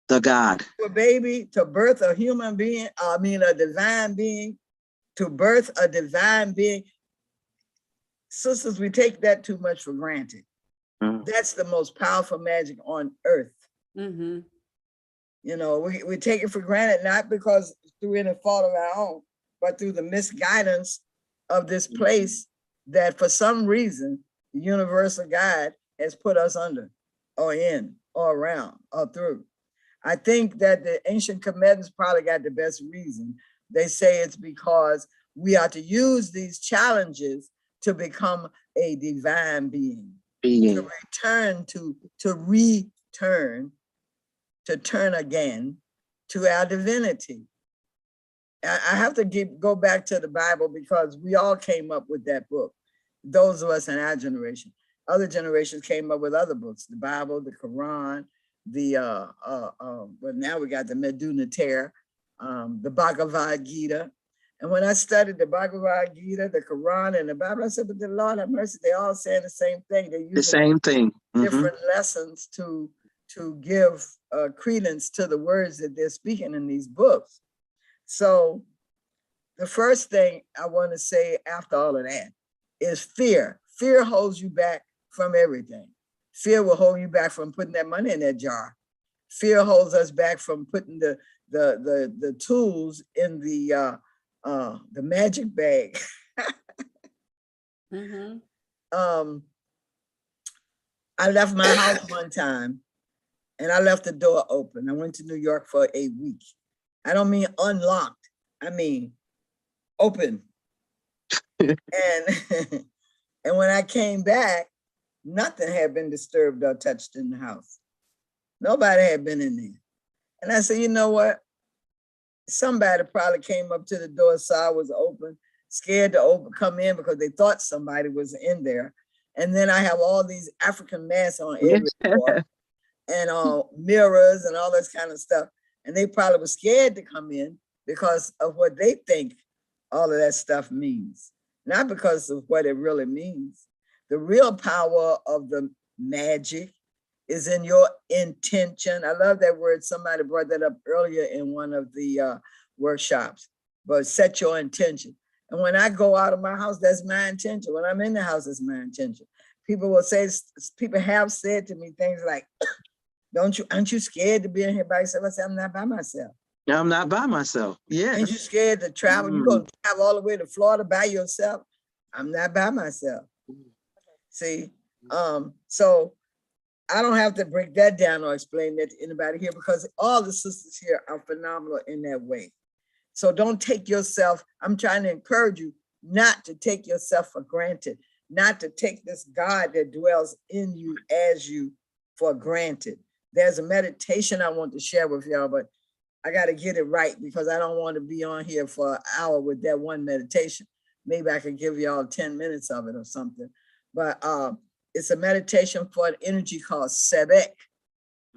The God. For a baby to birth a human being, a divine being, to birth a divine being, sisters, we take that too much for granted. Mm. That's the most powerful magic on earth. Mm-hmm. You know, we take it for granted, not because through any fault of our own, but through the misguidance of this place that for some reason, the universal God has put us under or in or around or through. I think that the ancient Comedians probably got the best reason. They say it's because we are to use these challenges to become a divine being. To return to turn again to our divinity. I have to go back to the Bible because we all came up with that book. Those of us in our generation. Other generations came up with other books, the Bible, the Quran, well, now we got the Medunatare, the Bhagavad Gita. And when I studied the Bhagavad Gita, the Quran, and the Bible, I said, but the Lord have mercy, they all saying the same thing. They use the same thing. Different lessons to give credence to the words that they're speaking in these books. So the first thing I want to say after all of that is fear. Fear holds you back from everything. Fear will hold you back from putting that money in that jar. Fear holds us back from putting the tools in the magic bag. Mm-hmm. I left my house one time and I left the door open. I went to New York for a week. I don't mean unlocked. I mean open. And and when I came back, nothing had been disturbed or touched in the house. Nobody had been in there. And I said, you know what? Somebody probably came up to the door, saw it was open, scared to come in because they thought somebody was in there. And then I have all these African masks on every door and mirrors and all this kind of stuff. And they probably were scared to come in because of what they think all of that stuff means, not because of what it really means. The real power of the magic is in your intention. I love that word. Somebody brought that up earlier in one of the workshops, but set your intention. And when I go out of my house, that's my intention. When I'm in the house, it's my intention. People have said to me things like, aren't you scared to be in here by yourself? I say, I'm not by myself. I'm not by myself. Yeah. Ain't you scared to travel? You gonna travel all the way to Florida by yourself? I'm not by myself. See, so I don't have to break that down or explain that to anybody here because all the sisters here are phenomenal in that way. So don't take yourself, I'm trying to encourage you not to take yourself for granted, not to take this God that dwells in you as you for granted. There's a meditation I want to share with y'all, but I got to get it right because I don't want to be on here for an hour with that one meditation. Maybe I could give y'all 10 minutes of it or something. But it's a meditation for an energy called Sebek.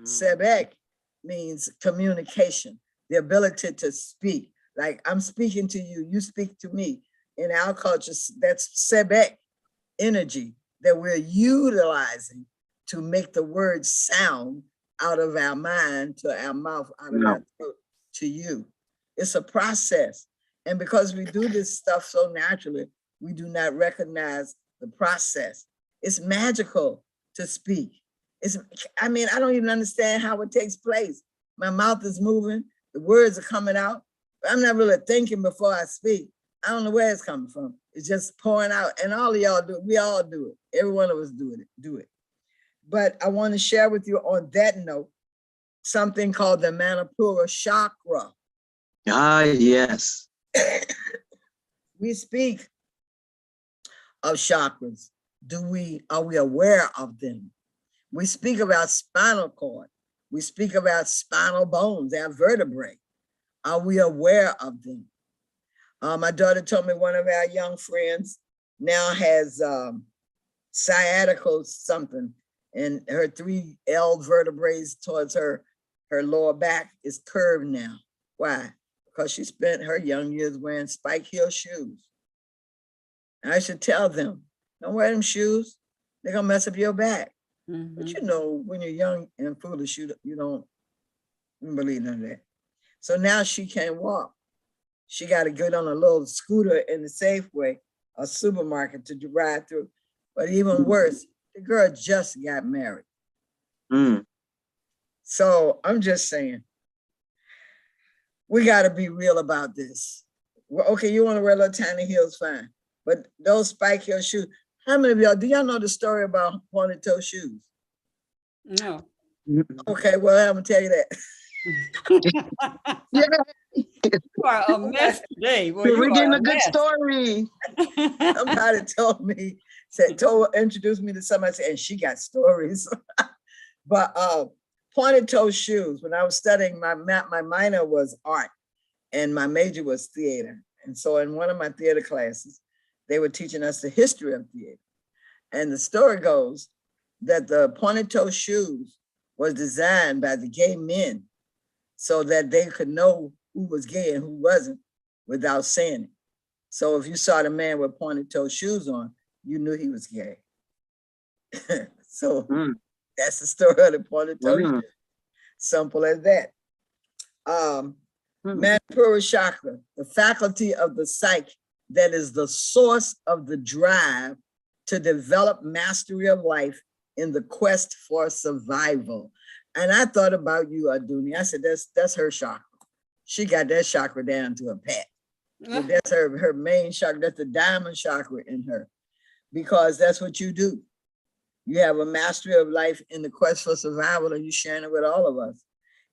Sebek means communication. the ability to speak. Like I'm speaking to you, you speak to me. In our culture, that's sebek energy that we're utilizing to make the words sound out of our mind to our mouth, out of our throat to you. It's a process. And because we do this stuff so naturally, we do not recognize the process. It's magical to speak. I don't even understand how it takes place. My mouth is moving, the words are coming out, but I'm not really thinking before I speak. I don't know where it's coming from. It's just pouring out, and all of y'all do it. We all do it. Every one of us do it. But I want to share with you on that note, something called the Manipura chakra. Ah, yes. We speak of chakras. Are we aware of them? We speak about spinal cord. We speak about spinal bones, our vertebrae. Are we aware of them? My daughter told me one of our young friends now has sciatica something, and her 3 L vertebrae towards her lower back is curved now. Why? Because she spent her young years wearing spike heel shoes. And I should tell them, don't wear them shoes. They're gonna mess up your back. But you know, when you're young and foolish, you don't believe none of that. So now she can't walk. She got to get on a little scooter in the Safeway, a supermarket to ride through. But even worse, the girl just got married. So I'm just saying, we got to be real about this. Well, okay, you want to wear little tiny heels, fine. But those spike heel shoes, how many of y'all, do y'all know the story about pointed toe shoes? No. Okay, well, I'm going to tell you that. You are a mess today. Boy, We're getting a good mess. story. Somebody introduced me to somebody, and she got stories. But pointed toe shoes, when I was studying, my minor was art and my major was theater. And so in one of my theater classes, they were teaching us the history of theater. And the story goes that the pointed toe shoes was designed by the gay men so that they could know who was gay and who wasn't without saying it. So if you saw the man with pointed toe shoes on, you knew he was gay. So that's the story of the pointed toe shoes. Simple as that. Manipura chakra, the faculty of the psyche that is the source of the drive to develop mastery of life in the quest for survival. And I thought about you, Aduni. I said, that's her chakra. She got that chakra down to a pat. That's her main chakra. That's the diamond chakra in her, because that's what you do. You have a mastery of life in the quest for survival, and you're sharing it with all of us.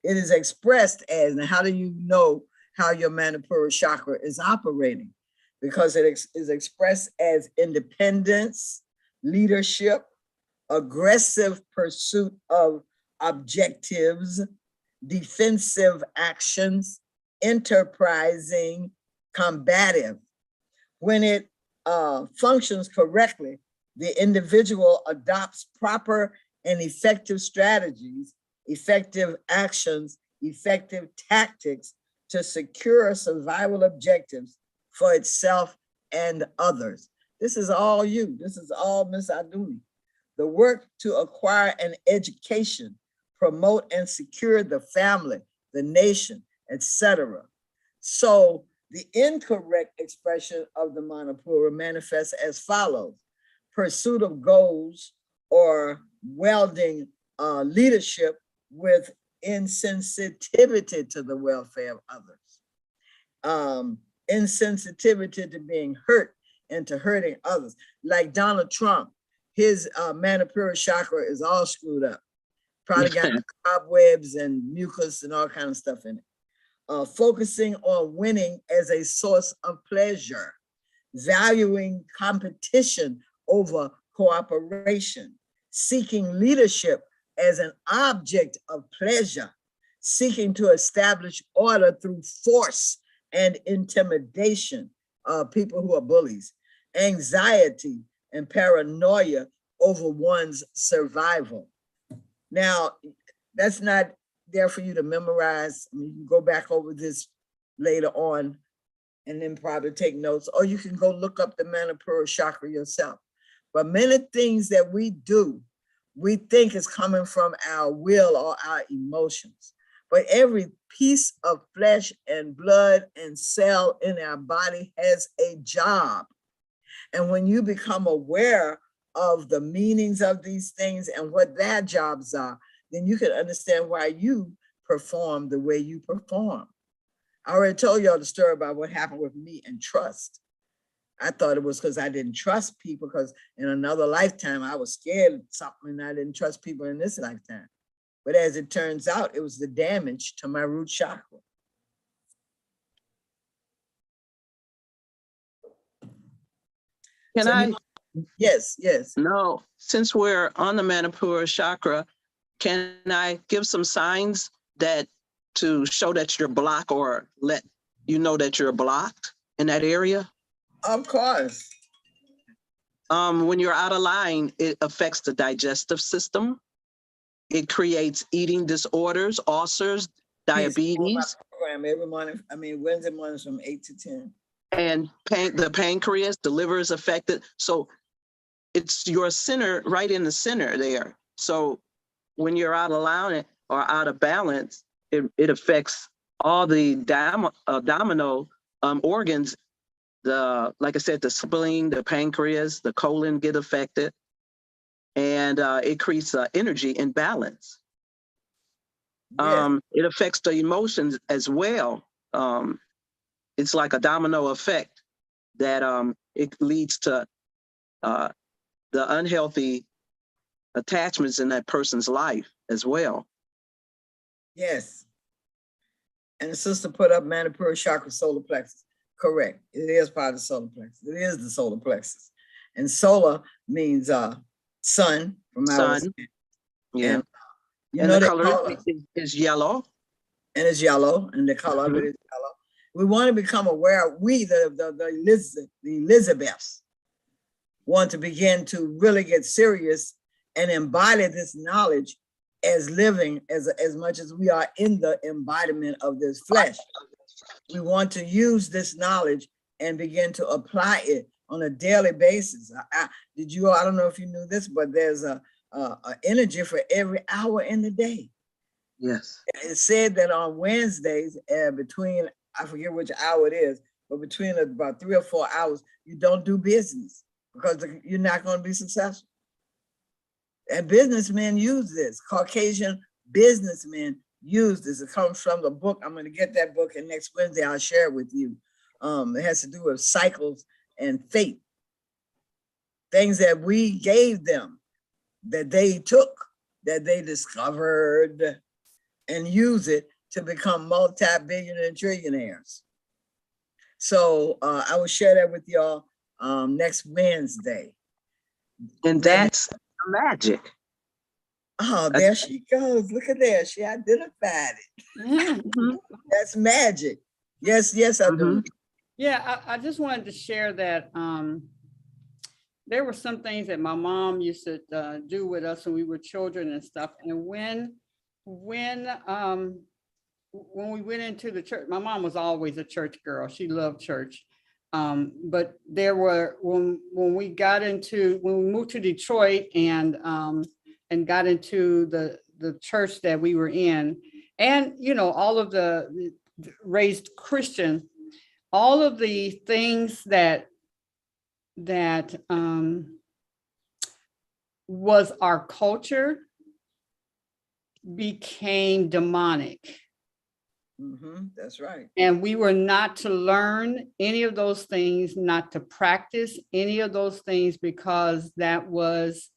It is expressed as, and how do you know how your Manipura chakra is operating? Because it is expressed as independence, leadership, aggressive pursuit of objectives, defensive actions, enterprising, combative. When it functions correctly, the individual adopts proper and effective strategies, effective actions, effective tactics to secure survival objectives for itself and others. This is all you. This is all Ms. Aduni. The work to acquire an education, promote and secure the family, the nation, etc. So the incorrect expression of the Manipura manifests as follows: pursuit of goals or welding leadership with insensitivity to the welfare of others, insensitivity to being hurt and to hurting others. Like Donald Trump, his Manipura chakra is all screwed up. Probably got cobwebs and mucus and all kind of stuff in it. Focusing on winning as a source of pleasure, valuing competition over cooperation, seeking leadership as an object of pleasure, seeking to establish order through force and intimidation, people who are bullies, anxiety and paranoia over one's survival. Now, that's not there for you to memorize. I mean, you can go back over this later on and then probably take notes, or you can go look up the Manipura chakra yourself. But many things that we do, we think is coming from our will or our emotions. But every piece of flesh and blood and cell in our body has a job. And when you become aware of the meanings of these things and what their jobs are, then you can understand why you perform the way you perform. I already told y'all the story about what happened with me and trust. I thought it was because I didn't trust people, because in another lifetime, I was scared of something and I didn't trust people in this lifetime. But as it turns out, it was the damage to my root chakra. Can I? Yes, yes. No, since we're on the Manipura chakra, can I give some signs that to show that you're blocked or let you know that you're blocked in that area? Of course. When you're out of line, it affects the digestive system. It creates eating disorders, ulcers, diabetes. Program every morning. I mean, Wednesday mornings from 8 to 10. And the pancreas, the liver is affected. So it's your center right in the center there. So when you're out of line or out of balance, it affects all the domino organs. Like I said, the spleen, the pancreas, the colon get affected, and it creates energy imbalance. Yes. It affects the emotions as well. It's like a domino effect that it leads to the unhealthy attachments in that person's life as well. Yes. And the sister put up Manipura chakra solar plexus. Correct. It is part of the solar plexus. It is the solar plexus. And solar means sun from our Sun. Yeah. And, you and know, the color is yellow. And it's yellow, and the color of it is yellow. We want to become aware, we, the Elizabeths, want to begin to really get serious and embody this knowledge as living as much as we are in the embodiment of this flesh. We want to use this knowledge and begin to apply it on a daily basis. I don't know if you knew this, but there's a energy for every hour in the day. Yes. It's said that on Wednesdays, between, I forget which hour it is, but between about 3 or 4 hours, you don't do business because you're not going to be successful. And businessmen use this. Caucasian businessmen use this. It comes from the book. I'm going to get that book, and next Wednesday I'll share it with you. It has to do with cycles and fate. Things that we gave them, that they took, that they discovered, and use it to become multi-billionaire and trillionaires. So I will share that with y'all next Wednesday. And that's magic. Oh, there she goes. Look at that. She identified it. That's magic. Yes, yes, I do. Yeah, I just wanted to share that there were some things that my mom used to do with us when we were children and stuff. And when we went into the church, my mom was always a church girl. She loved church. But there were, when we moved to Detroit and got into the church that we were in, and, you know, all of the raised Christian, all of the things that was our culture became demonic. That's right. And we were not to learn any of those things, not to practice any of those things, because that was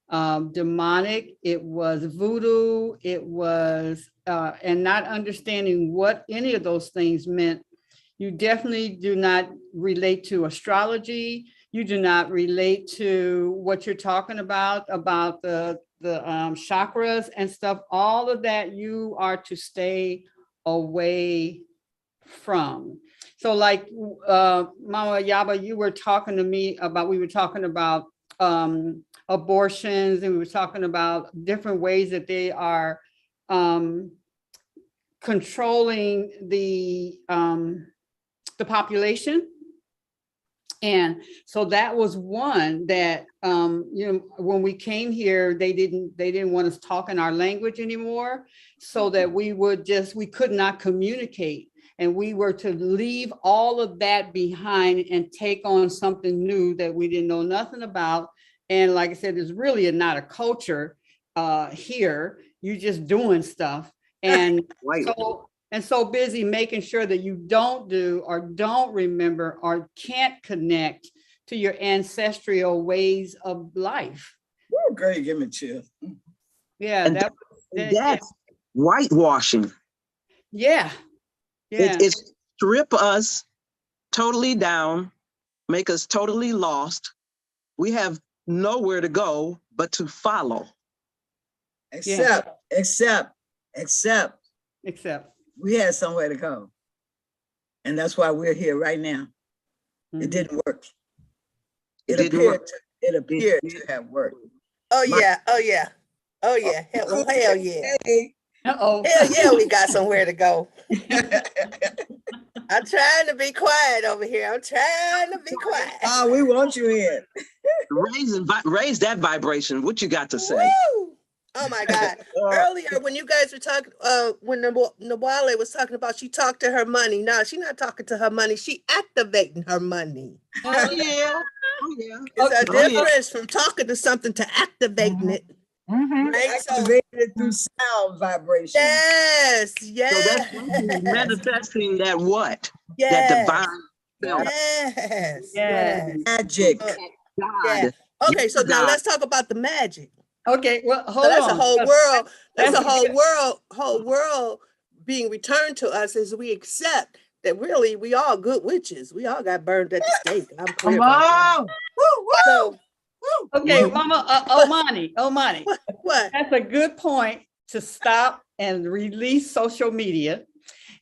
demonic. It was voodoo. It was, and not understanding what any of those things meant. You definitely do not relate to astrology. You do not relate to what you're talking about the chakras and stuff. All of that you are to stay away from. So like Mama Yaba, you were talking to me about, we were talking about abortions, and we were talking about different ways that they are controlling the population. And so that was one that, when we came here, they didn't want us talking our language anymore, so that we could not communicate. And we were to leave all of that behind and take on something new that we didn't know nothing about. And like I said, there's really not a culture here. You're just doing stuff. And so busy making sure that you don't do or don't remember or can't connect to your ancestral ways of life. Oh, girl, you give me chills. Yeah, And that's whitewashing. Yeah. Yeah. It strip us totally down, make us totally lost. We have nowhere to go but to follow. Except we had somewhere to go. And that's why we're here right now. It didn't work. It appeared to have worked. Oh yeah. Hell yeah. Uh-oh. Hell yeah, we got somewhere to go. I'm trying to be quiet over here. I'm trying to be quiet. Oh, we want you in. Raise that vibration. What you got to say? Woo! Oh my God. Earlier when you guys were talking, when Nawale was talking about she talked to her money. No, she's not talking to her money. She activating her money. Oh yeah. Oh yeah. It's a difference from talking to something to activating it. Right? Activated it through sound vibration. Yes. So that's manifesting that what? Yes. That divine self. Yes. Magic. God. Yeah. Okay, so now God. let's talk about the magic. Okay, well, So hold that's on. a whole world. That's That's a whole world being returned to us as we accept that really we all good witches. We all got burned at the stake. I'm clear Come about that. on. Woo, woo. So Okay, Mama Omani. what? That's a good point to stop and release social media.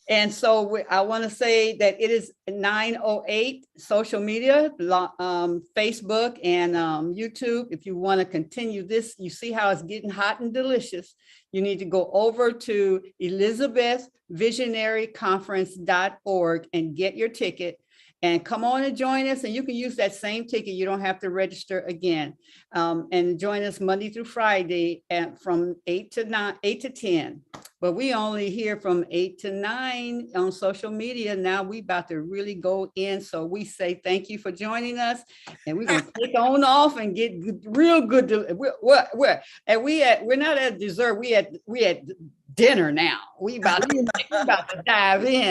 And so I want to say that it is 9:08 social media, Facebook and YouTube. If you want to continue this, you see how it's getting hot and delicious. You need to go over to elizabethvisionaryconference.org and get your ticket. And come on and join us, and you can use that same ticket. You don't have to register again. And join us Monday through Friday from 8 to 10. But we only hear from 8 to 9 on social media. Now we about to really go in. So we say thank you for joining us, and we're gonna take on off and get real good. We're not at dessert. We at dinner now. We about to dive in.